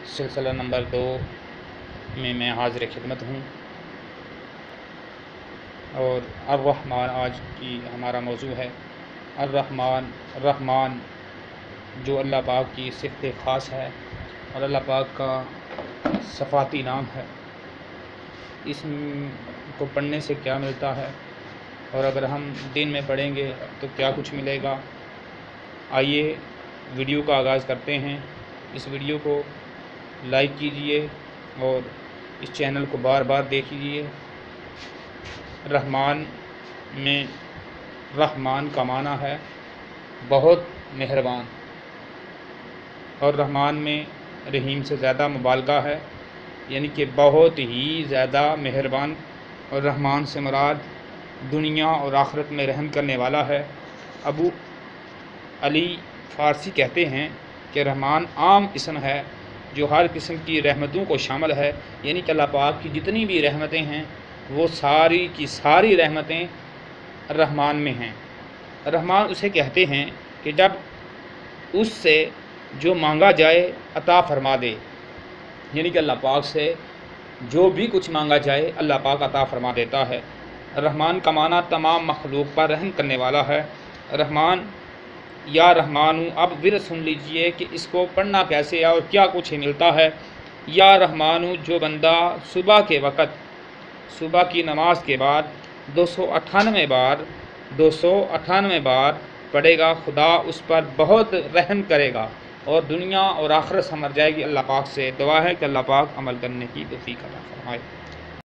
सिलसिला नंबर 2 में मैं हाज़िर खिदमत हूँ। और अर्रहमान आज की हमारा मौजू है। अर्रहमान, रहमान जो अल्लाह पाक की सिफ़त ख़ास है और अल्लाह पाक का सफ़ाती नाम है। इसको पढ़ने से क्या मिलता है और अगर हम दिन में पढ़ेंगे तो क्या कुछ मिलेगा। आइए वीडियो का आगाज़ करते हैं। इस वीडियो को लाइक कीजिए और इस चैनल को बार बार देखिए। रहमान में रहमान का माना है बहुत मेहरबान, और रहमान में रहीम से ज़्यादा मुबालगा है, यानी कि बहुत ही ज़्यादा मेहरबान। और रहमान से मुराद दुनिया और आखिरत में रहम करने वाला है। अबू अली फ़ारसी कहते हैं कि रहमान आम इसम है जो हर किस्म की रहमतों को शामिल है, यानी कि अल्लाह पाक की जितनी भी रहमतें हैं वो सारी की सारी रहमतें रहमान में हैं। रहमान उसे कहते हैं कि जब उससे जो मांगा जाए अता फरमा दे, यानी कि अल्लाह पाक से जो भी कुछ मांगा जाए अल्लाह पाक अता फरमा देता है। रहमान का माना तमाम मखलूक पर रहम करने वाला है। रहमान या रहमानू, अब विरद सुन लीजिए कि इसको पढ़ना कैसे है और क्या कुछ ही मिलता है। या रहमानू, जो बंदा सुबह के वक़्त सुबह की नमाज के बाद 298 बार पढ़ेगा, खुदा उस पर बहुत रहम करेगा और दुनिया और आखिरत संवर जाएगी। अल्लाह पाक से दुआ है कि अल्लाह पाक अमल करने की तौफीक अता फरमाए।